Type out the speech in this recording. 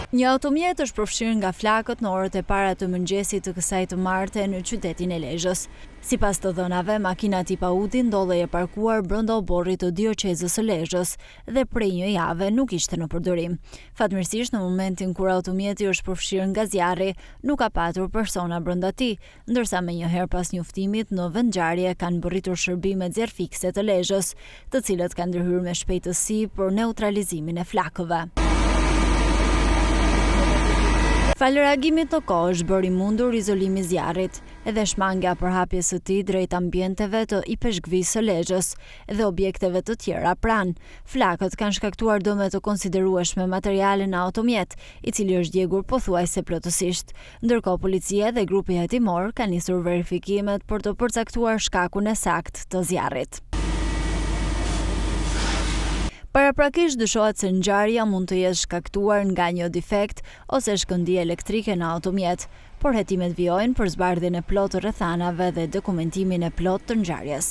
Një automjet është përfshirë nga flakët në orët e para të mëngjesit të kësaj të martë në qytetin e Lezhës. Sipas të dhënave, makina tip Audi ndodhej e parkuar brenda oborrit të dioqezës së Lezhës dhe prej një jave nuk ishte në përdorim. Fatmirësisht, në momentin kur automjeti është përfshirë nga zjarri, nuk ka patur persona brenda tij, ndërsa menjëherë pas njoftimit në vendngjarje kanë bërritur shërbimet zjarrfikse të Lezhës, të cilët kanë ndërhyrë me shpejtësi për neutralizimin e flakëve. Falë reagimit të kohë është bëri mundur izolimi i zjarrit, edhe shmangja përhapjes së tij drejt ambienteve të IPSHKV-së së Lezhës dhe objekteve të tjera pranë. Flakët kanë shkaktuar dëme të konsiderueshme materiale në automjet, i cili është djegur pothuajse plotësisht. Ndërkohë policia dhe grupi hetimor kanë nisur verifikimet për të përcaktuar shkakun e saktë të zjarrit. Paraprakisht dyshohet se ngjarja mund të jetë shkaktuar nga një defekt ose shkëndijë elektrike në automjet, por hetimet vijojnë për zbardhjen e plotë të rrethanave dhe dokumentimin e plotë të ngjarjes.